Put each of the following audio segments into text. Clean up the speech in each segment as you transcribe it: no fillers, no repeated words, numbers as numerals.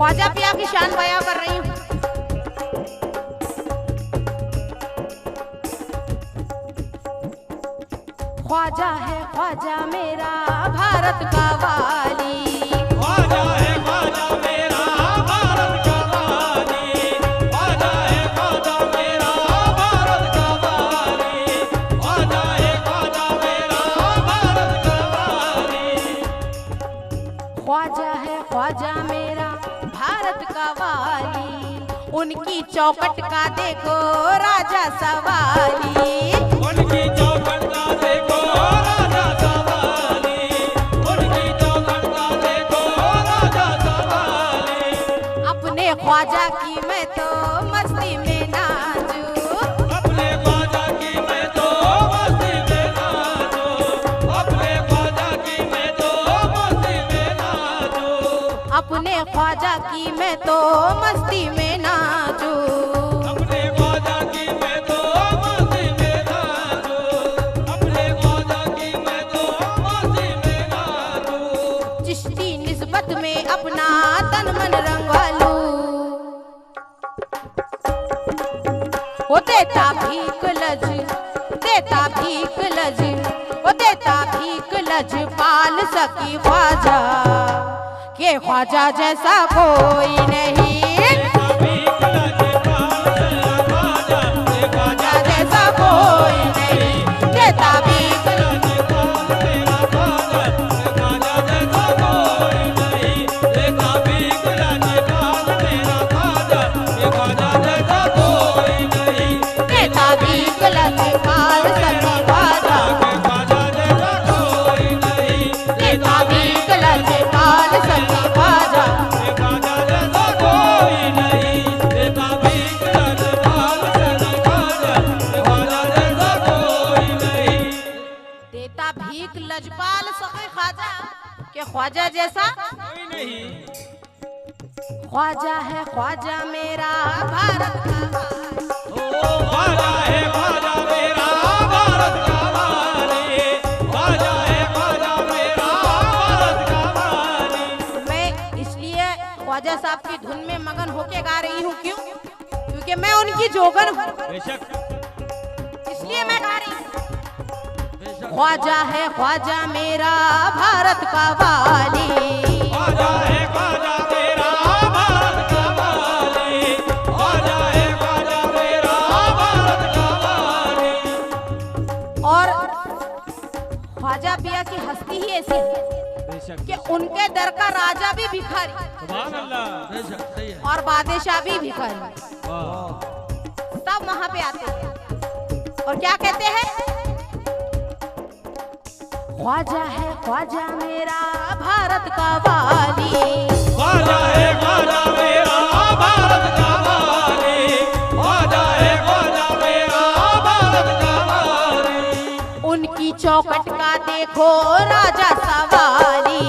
ख्वाजा पिया की शान बयां कर रही हूँ। ख्वाजा है ख्वाजा मेरा भारत का वाली, ख्वाजा है ख्वाजा मेरा भारत का वाली, ख्वाजा है ख्वाजा मेरा भारत का वाली, ख्वाजा है ख्वाजा मेरा भारत का वाली। ख्वाजा है ख्वाजा मेरा भारत का वाली, उनकी चौखट का देखो राजा सवाली, उनकी चौखट का देखो राजा सवाली, उनकी चौखट का देखो राजा सवाली। अपने ख्वाजा की मैं तो मस्ती में नाचू, अपने ख्वाजा की मैं तो मस्ती में नाचू, अपने ख्वाजा की मैं तो मस्ती में नाचू, अपने ख्वाजा की मैं तो मस्ती में नाचू। अपने ख्वाजा की मैं तो मस्ती में नाचू, अपने ख्वाजा की मैं तो मस्ती में नाचू। चिश्ती निस्बत में अपना तन मन रंगवालू, वो देता भीख लज, देता भीख लज, वो देता भीख लज पाल सकी ख्वाजा, के ख्वाजा जैसा कोई नहीं, ख्वाजा जैसा कोई नहीं, देता भीख देता भीख लज पाल सकी ख्वाजा, देता भीख लज पाल सकी ख्वाजा। देता भीख लजपाल सके ख्वाजा, के ख्वाजा जैसा कोई नहीं। ख्वाजा है ख्वाजा मेरा भारत का वाली, ख्वाजा है ख्वाजा मेरा भारत का वाली, ख्वाजा है ख्वाजा मेरा भारत का वाली। मैं इसलिए ख्वाजा साहब की धुन में मगन होके गा रही हूँ। क्यों? क्योंकि मैं उनकी जोगन हूँ, बेशक इसलिए मैं गा रही हूँ। ख्वाजा है ख्वाजा मेरा भारत का वाली, ख्वाजा है ख्वाजा मेरा भारत का वाली, ख्वाजा है ख्वाजा मेरा भारत का वाली। और ख्वाजा पिया की हस्ती ही ऐसी है बेशक कि उनके दर का राजा भी भिखारी सुभान अल्लाह। बेशक सही है। और बादशाह भी भिखारी, वाह सब वहां पे आते हैं और क्या कहते हैं? ख्वाजा है ख्वाजा मेरा भारत का वाली, ख्वाजा है ख्वाजा मेरा भारत का वाली, ख्वाजा है ख्वाजा मेरा भारत का वाली। उनकी चौखट का देखो राजा सवाली,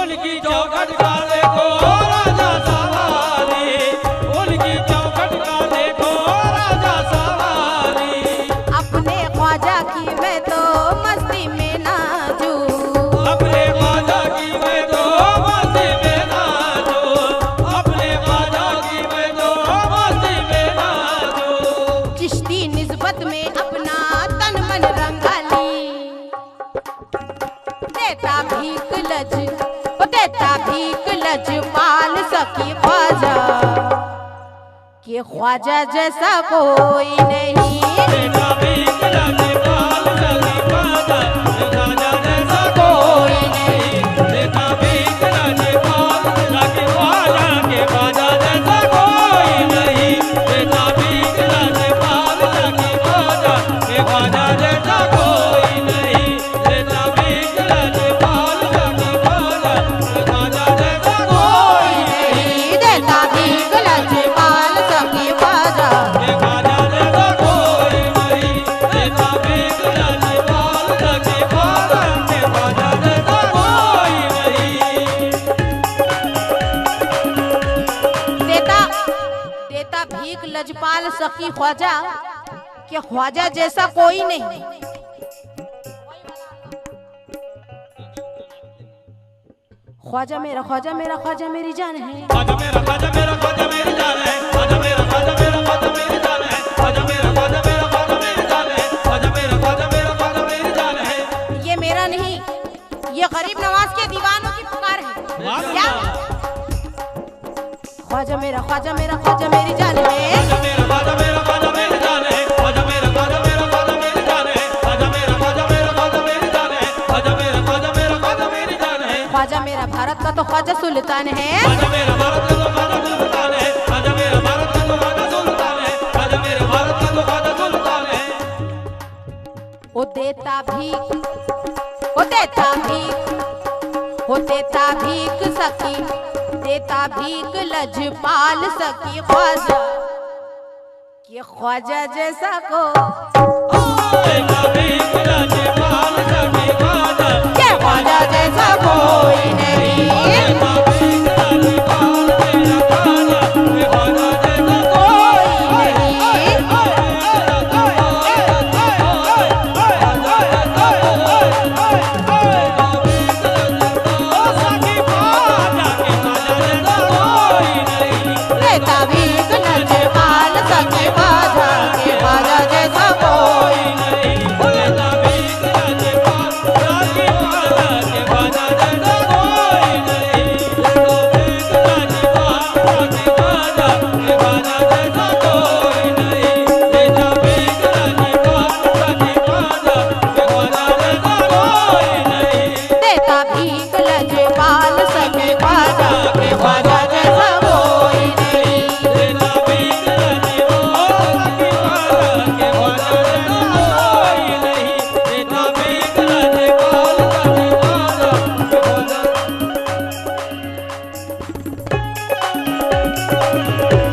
उनकी चौखट का देखो राजा सवाली, उनकी चौखट का देखो राजा सवाली। अपने ख्वाजा की मैं तो मस्ती में नाचू, अपने ख्वाजा की मैं तो मस्ती में नाचू, अपने ख्वाजा की मैं तो मस्ती में नाचू। चिश्ती निस्बत में अपना तन मन रंगाली, देता भीख लज, वो देता भीख लज पाल सकी ख्वाजा, के ख्वाजा जैसा कोई नहीं, बेटा भीख लगे पाल सकी ख्वाजा, ख्वाजा जैसा कोई नहीं। बेटा भीख लगे पाल सकी ख्वाजा, के ख्वाजा जैसा कोई नहीं। बेटा भीख लगे पाल सकी ख्वाजा, के ख्वाजा जैसा कोई नहीं। बेटा भीख लगे पाल सकी ख्वाजा, के ख्वाजा जैसा कोई नहीं। देता भीख लज पाल सकी ख्वाजा, के ख्वाजा जैसा कोई नहीं। बेटा भीख लगे पाल सकी ख्वाजा, के ख्वाजा जैसा कोई नहीं। देता देता भीख लजपाल सकी ख्वाजा, के ख्वाजा जैसा कोई नहीं। ख्वाजा मेरा ख्वाजा मेरा ख्वाजा मेरी जान है। ख्वाजा मेरा ख्वाजा मेरा ख्वाजा मेरी जान है। ख्वाजा मेरा ख्वाजा मेरा ख्वाजा मेरी जान है। ख्वाजा मेरा ख्वाजा मेरा ख्वाजा मेरी जान है। ख्वाजा मेरा ख्वाजा मेरा ख्वाजा मेरी जान है। ये मेरा नहीं, ये गरीब नवाज के दीवानों की पुकार है। क्या? ख्वाजा मेरा ख्वाजा मेरा ख्वाजा मेरी जान है। ख्वाजा मेरा ख्वाजा मेरा ख्वाजा मेरी जान है। ख्वाजा मेरा ख्वाजा मेरा ख्वाजा मेरी जान है। ख्वाजा मेरा ख्वाजा मेरा ख्वाजा मेरी जान है। ख्वाजा मेरा ख्वाजा मेरा ख्वाजा मेरी जान है। ख्वाजा मेरा भारत का तो ख्वाजा सुल्तान है। ख्वाजा मेरा भारत का तो ख्वाजा सुल्तान है। ख्वाजा मेरा भारत का तो ख्वाजा सुल्तान है। ख्वाजा मेरा भारत का तो ख्वाजा सुल्तान है। वो देता भीख, वो देता भीख, वो देता भीख सकी, देता भीख लजपाल सकी ख्वाजा, ये ख्वाजा जैसा को देता भीख लजपाल सकी ख्वाजा, ये ख्वाजा जैसा कोई नहीं। देता भीख लजपाल मेरा ख्वाजा, ये ख्वाजा जैसा कोई नहीं। देता भीख लजपाल सकी ख्वाजा, ये ख्वाजा जैसा कोई नहीं। देता भीख लजपाल सकी ख्वाजा, ये ख्वाजा जैसा कोई नहीं। देता भीख लजपाल सकी ख्वाजा, ये ख्वाजा जैसा कोई नहीं। देता भीख लजपाल सकी ख्वाजा, ये ख्वाजा जैसा कोई नहीं। देता भीख लजपाल सकी ख्वाजा, ये ख्वाजा जैसा कोई नहीं। देता भीख लजपाल सकी ख्वाजा, ये ख्वाजा जैसा कोई नहीं। देता भीख लजपाल सकी ख्वाजा, ये ख्वाजा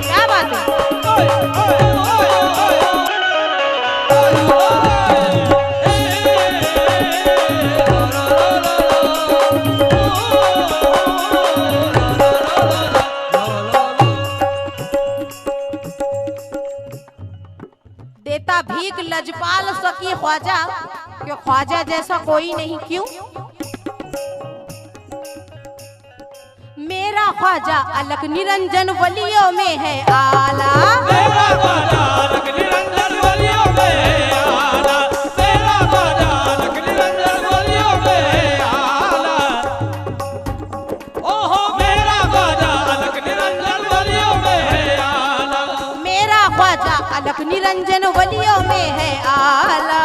क्या बात है? देता भीख लजपाल सकी ख्वाजा, कि ख्वाजा जैसा कोई नहीं। क्यों? मेरा ख्वाजा अलग निरंजन वलियों में है आला। मेरा ख्वाजा अलग निरंजन वलियों में है आला। मेरा ख्वाजा अलग निरंजन वलियों में है आला। ओहो मेरा ख्वाजा अलग निरंजन वलियों में है आला। मेरा ख्वाजा अलग निरंजन वलियों में है आला।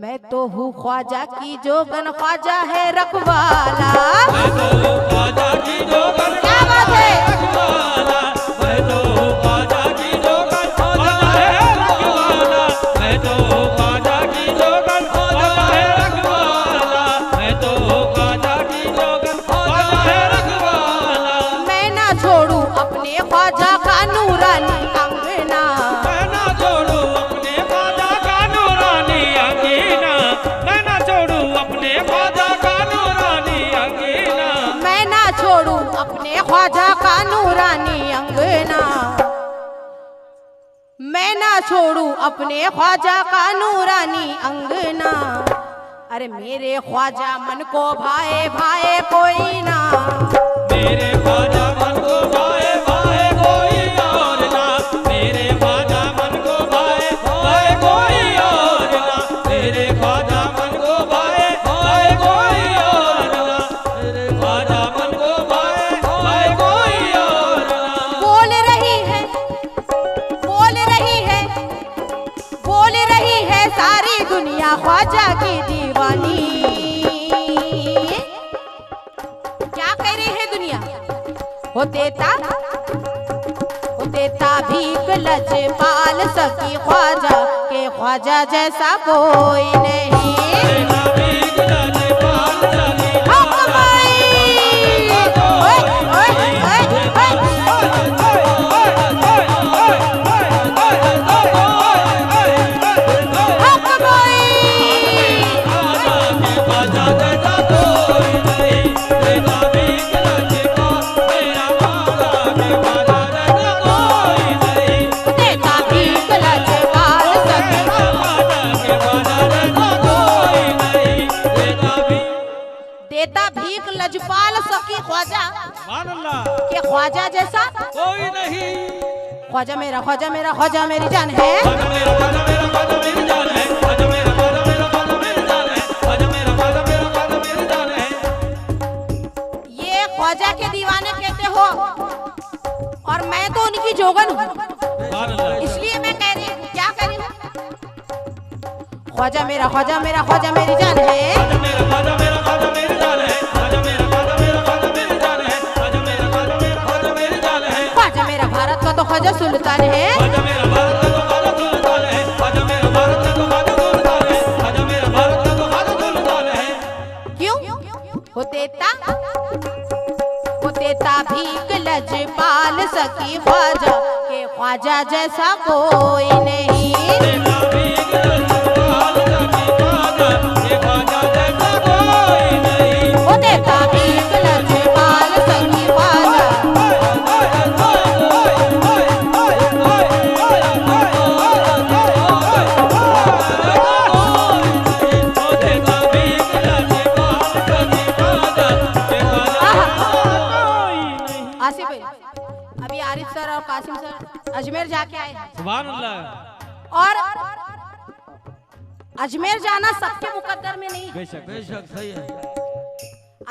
मैं तो हूँ ख्वाजा की जोगन, ख्वाजा है रखवाला। मैं तो ख्वाजा की जोगन, क्या बात है? रखवाला। मैं तो ख्वाजा की जोगन, ख्वाजा है रखवाला। मैं तो ख्वाजा की जोगन, ख्वाजा है रखवाला। मैं तो ख्वाजा की जोगन, ख्वाजा है रखवाला। मैं ना छोड़ू अपने ख्वाजा का नूरानी अंगना। मैं ना छोड़ू अपने ख्वाजा का नूरानी अंगीना। मैं ना छोड़ू अपने ख्वाजा का नूरानी अंगीना। मैं ना छोड़ू अपने ख्वाजा का नूरानी अंगना। मैं ना छोड़ू अपने ख्वाजा का नूरानी अंगना। अरे मेरे ख्वाजा मन को भाए भाए कोई ना। मेरे ख्वाजा मन को भाए भाए कोई और ना। मेरे ख्वाजा मन को भाए भाए कोई और ना। मेरे ख्वाजा मन को भाए भाए कोई और ना। मेरे ख्वाजा मन को भाए भाए कोई और ना। बोल रही है, बोल रही है, बोल रही है सारी दुनिया ख्वाजा की दीवानी। क्या कह रही है दुनिया? वो देता भीख लजपाल सकी ख्वाजा, के ख्वाजा जैसा कोई नहीं। देता भीख लजपाल सकी हक माई, ओए, ओए, ओए, ओए। हक माई, ख्वाजा जैसा कोई नहीं। देता भीख लजपाल मेरा ख्वाजा, के ख्वाजा जैसा कोई नहीं। देता भीख लजपाल सकी। ख्वाजा के ख्वाजा जैसा कोई नहीं। देता भीख पाल सकी ख्वाजा सुभान अल्लाह। के ख्वाजा जैसा कोई नहीं। ख्वाजा मेरा ख्वाजा मेरा ख्वाजा मेरी जान है। ख्वाजा मेरा ख्वाजा मेरा ख्वाजा मेरी जान है। ख्वाजा मेरा ख्वाजा मेरा ख्वाजा मेरी जान है। ख्वाजा मेरा ख्वाजा मेरा ख्वाजा मेरी जान है। ये ख्वाजा के दीवाने कहते हो और मैं तो उनकी जोगन हूँ, सुभान अल्लाह। इसलिए मैं कह रही हूँ। क्या कह रही हूँ? ख्वाजा मेरा ख्वाजा मेरा ख्वाजा मेरी जान है। ख्वाजा मेरा ख्वाजा मेरा ख्वाजा मेरी जान है। ख्वाजा मेरा ख्वाजा मेरा ख्वाजा मेरी जान है। ख्वाजा मेरा ख्वाजा मेरा ख्वाजा मेरी जान है। ख्वाजा मेरा भारत का तो ख्वाजा सुल्तान है। ख्वाजा मेरा भारत का तो ख्वाजा सुल्तान है। ख्वाजा मेरा भारत का तो ख्वाजा सुल्तान है। ख्वाजा मेरा भारत का तो ख्वाजा सुल्तान है। क्यों होतेता भीख लजपाल सकी ख्वाजा के ख्वाजा जैसा कोई नहीं। तेरा भीख लजपाल सकी ख्वाजा के ख्वाजा जैसा कोई नहीं। होतेता भीख लजपाल सकी ख्वाजा आसिफ भाई, अभी आरिफ सर और कासिम सर अजमेर जाके आए हैं सुभान अल्लाह। और अजमेर जाना सबके मुकद्दर में नहीं। बेशक बेशक सही है।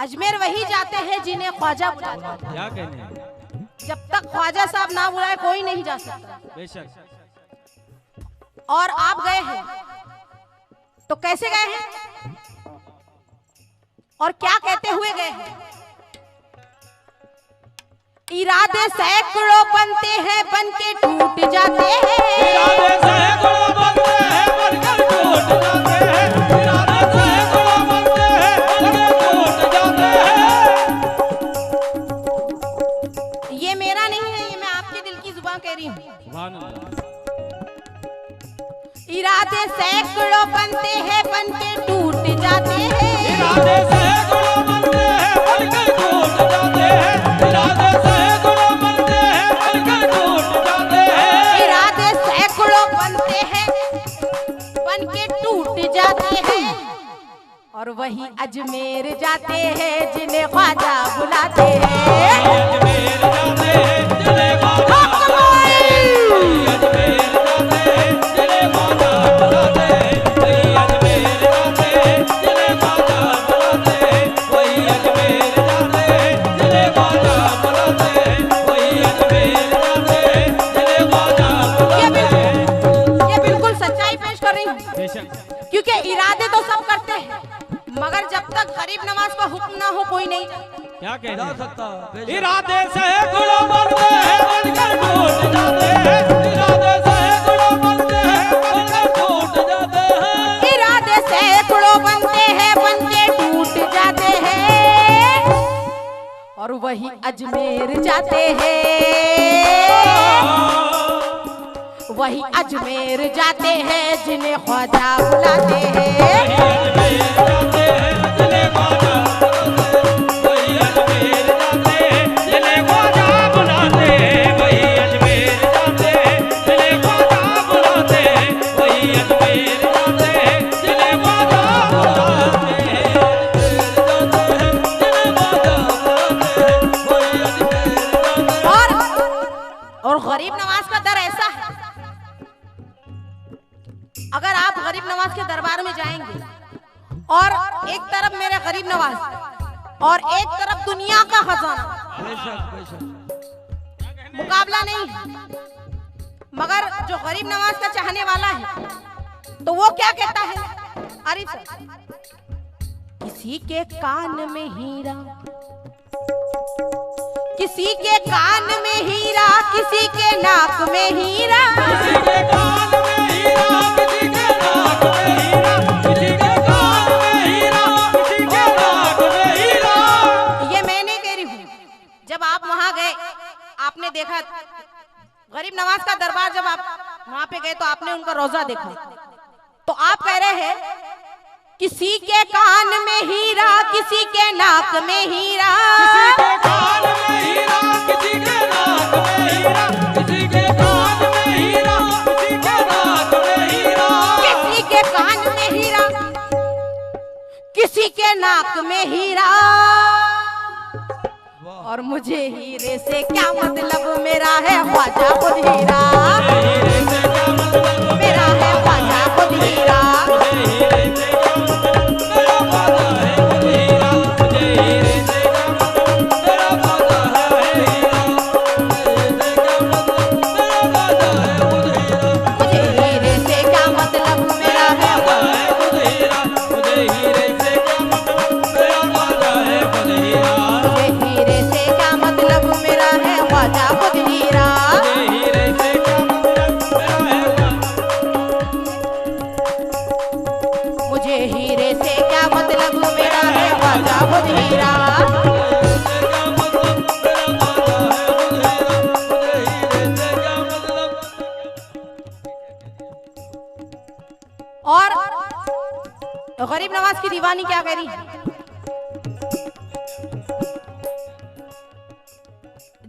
अजमेर वही जाते हैं जिन्हें ख्वाजा बुलाता है। क्या कहने हैं? जब तक ख्वाजा साहब ना बुलाए कोई नहीं जा सकता। बेशक। और आप गए हैं तो कैसे गए हैं और क्या कहते हुए गए हैं? इरादे सैकड़ों बनते हैं बनके टूट जाते हैं। इरादे सैकड़ों बनते हैं बनकर टूट जाते हैं। इरादे सैकड़ों बनते हैं बनकर टूट जाते हैं। ये मेरा नहीं है, ये मैं आपके दिल की जुबान कह रही हूँ। सुभान अल्लाह। इरादे सैकड़ों बनते हैं बनके टूट जाते हैं। इरादे सैकड़ों बनते हैं बनकर टूट जाते हैं। इरादे सैकड़ों बनते हैं बनकर टूट जाते हैं। इरादे सैकड़ों बनते हैं बनके टूट जाते हैं और वही अजमेर जाते हैं जिन्हें ख्वाजा बुलाते हैं। अजमेर जाते हैं जिन्हें ख्वाजा बुलाते हैं। अजमेर जाते हैं जिन्हें ख्वाजा बुलाते हैं। वही अजमेर जाते हैं जिन्हें ख्वाजा बुलाते हैं। वही अजमेर जाते हैं जिन्हें ख्वाजा बुलाते हैं। वही अजमेर जाते हैं जिन्हें ख्वाजा बुलाते हैं। ये बिल्कुल सच्चाई पेश कर रही हूँ, बेशक। क्योंकि इरादे तो सब करते हैं मगर जब तक गरीब नवाज का हुक्म ना हो कोई नहीं जाता। क्या कहना सकता? इरादे सैकड़ों बनते हैं बनकर टूट जाते हैं। इरादे सैकड़ों बनते हैं बनकर टूट जाते हैं। इरादे सैकड़ों बनते हैं बनके टूट जाते हैं और वही अजमेर जाते हैं। वही अजमेर जाते हैं जिन्हें ख्वाजा बुलाते हैं। वही अजमेर जाते हैं जिन्हें ख्वाजा बुलाते हैं। वही अजमेर जाते हैं जिन्हें ख्वाजा बुलाते हैं। वही अजमेर जाते हैं जिन्हें ख्वाजा बुलाते हैं। वही अजमेर जाते हैं जिन्हें ख्वाजा बुलाते हैं। वही अजमेर जाते हैं। और गरीब नवाज का दर ऐसा है, अगर आप गरीब नवाज के दरबार में जाएंगे और एक तरफ मेरे गरीब नवाज और एक तरफ दुनिया का खजाना, मुकाबला नहीं है। मगर जो गरीब नवाज का चाहने वाला है तो वो क्या कहता है? आरिफ सर, किसी के कान में हीरा, किसी के कान में हीरा, किसी के नाक में हीरा, किसी के कान में हीरा, किसी के नाक में हीरा, किसी के कान में हीरा, किसी के नाक में हीरा। ये मैं नहीं कह रही हूँ। जब आप वहां गए आपने देखा गरीब नवाज का दरबार, जब आप वहां पे गए तो आपने उनका रोजा देखा, तो आप कह रहे हैं किसी के कान में हीरा, किसी के नाक में हीरा, किसी के कान में हीरा, किसी के नाक में हीरा, किसी के कान में हीरा, किसी के नाक में हीरा, किसी के कान में हीरा, किसी के नाक में हीरा। और मुझे हीरे से क्या मतलब, मेरा है ख्वाजा खुद हीरा, हीरे से क्या मतलब, मेरा है ख्वाजा खुद हीरा। हीरे से क्या मतलब, मेरा ख्वाजा है खुद हीरा। मुझे हीरे से क्या मतलब, मेरा ख्वाजा है हीरा। हीरे से क्या मतलब, मेरा ख्वाजा है खुद हीरा। मुझे हीरे से क्या मतलब, मेरा ख्वाजा है खुद हीरा। मुझे हीरे से क्या मतलब, मेरा है ख्वाजा खुद हीरा। मुझे हीरे से क्या मतलब, मेरा है मुझे हीरे से क्या मतलब, मेरा है ख्वाजा खुद हीरा। और गरीब नवाज की दीवानी क्या कह रही है?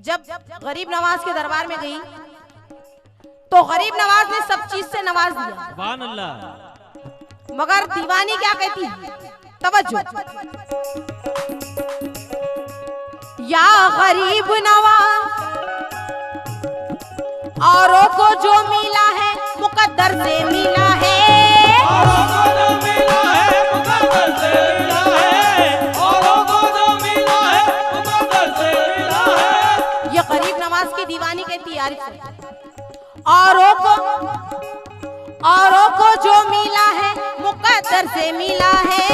जब गरीब नवाज के दरबार में गई तो गरीब नवाज ने सब चीज से नवाज दिया, सुभान अल्लाह। मगर दीवानी क्या कहती है? तवज्जो। या गरीब नवाज औरों को जो मिला है मुकद्दर से मिला है, औरों को जो मिला है मुकद्दर से मिला है, औरों को जो मिला है मुकद्दर से मिला है। ये गरीब नवाज की दीवानी कहती है आरिफ से। औरों को जो मिला है मुकद्दर से मिला है,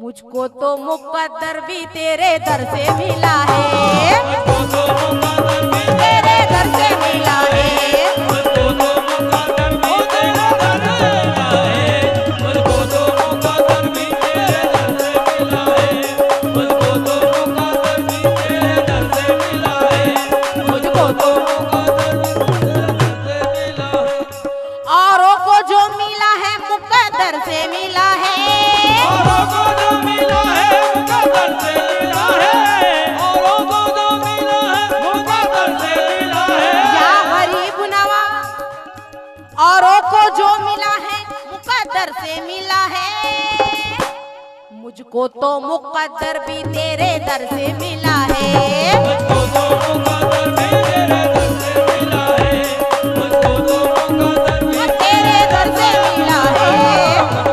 मुझको तो मुकद्दर भी तेरे दर से मिला है, मुझको तो मुकद्दर भी तेरे दर से मिला है। मुझको तो मुकद्दर भी तेरे दर से मिला है, मुझको तो मुकद्दर भी तेरे दर से मिला है, मुझको तो मुकद्दर भी तेरे दर से मिला है, मुझको तो मुकद्दर भी तेरे दर से मिला है। औरों को जो मिला है मुकद्दर से मिला है, औरों को जो मिला है मुकद्दर से मिला है, औरों को जो मिला है मुकद्दर से मिला है। या गरीब नवाज औरों को जो मिला है मुकद्दर से मिला है, मुझको तो मुकद्दर भी तेरे दर से मिला है, मुझको तो मुकद्दर भी तेरे दर से मिला है, मुझको तो मुकद्दर भी तेरे दर से मिला है,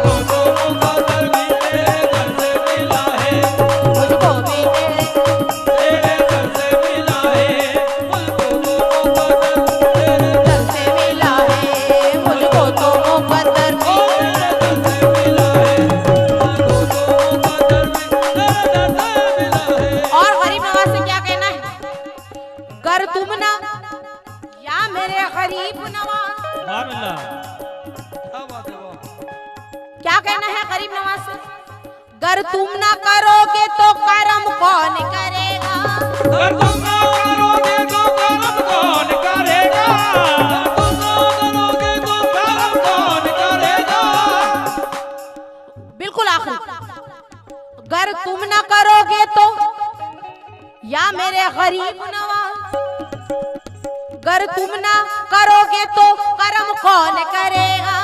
मुझको तो मुकद्दर भी तेरे दर से मिला है, मुझको भी तेरे तेरे दर से मिला है, मुझको तो मुकद्दर तेरे दर से मिला है, मुझको तो मुकद्दर भी। तेरे दर से मिला है, मुझको तो मुकद्दर भी तेरे दर से मिला है। और गरीब नवाज से क्या कहना है? कर तुम ना या मेरे गरीब नवाज, सुभान अल्लाह। क्या बात है वाह। क्या कहना है गरीब नवाज से? गर तुम ना करोगे तो करम कौन करेगा, अगर तुम ना करोगे तो करम कौन करेगा, अगर तुम ना करोगे तो करम कौन करेगा। बिल्कुल आखिर। गर तुम ना करोगे तो या मेरे गरीब नवाज, गर तुम ना करोगे तो करम कौन करेगा।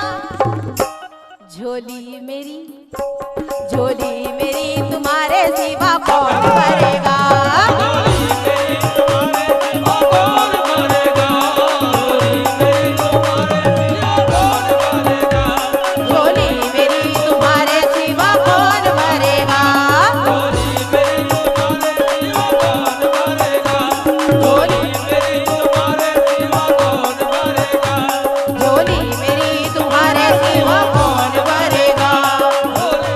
झोली मेरी तुम्हारे सिवा कौन भरेगा, झोली मेरी तुम्हारे सिवा कौन भरेगा, झोली मेरी तुम्हारे सिवा कौन भरेगा, झोली मेरी तुम्हारे सिवा कौन भरेगा, झोली मेरी तुम्हारे सिवा कौन भरेगा, झोली मेरी तुम्हारे सिवा कौन भरेगा।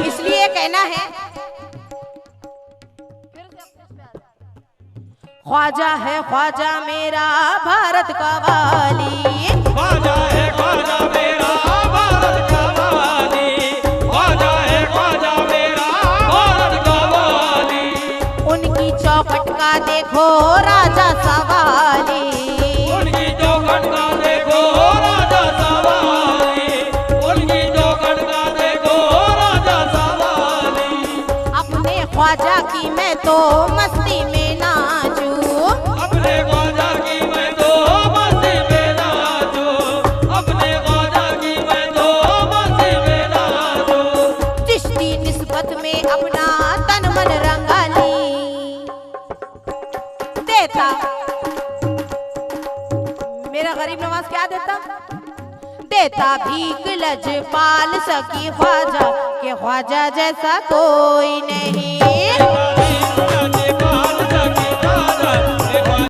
इसलिए कहना है ख्वाजा मेरा भारत का वाली, ख्वाजा है ख्वाजा मेरा भारत का वाली, ख्वाजा है ख्वाजा मेरा भारत का वाली। उनकी चौखट का देखो राजा सवाली, उनकी चौखट का देखो राजा सवाली, उनकी चौखट का देखो राजा सवाली। अपने ख्वाजा की मैं तो मस्ती में नाचूं, अपने ख्वाजा की मैं तो मस्ती में नाचूं, अपने ख्वाजा की मैं तो मस्ती में नाचूं। चिश्ती निस्बत में अपना तन मन रंगा ली, नवाज क्या देता? देता भीख लजपाल सकी ख्वाजा, के ख्वाजा जैसा कोई नहीं।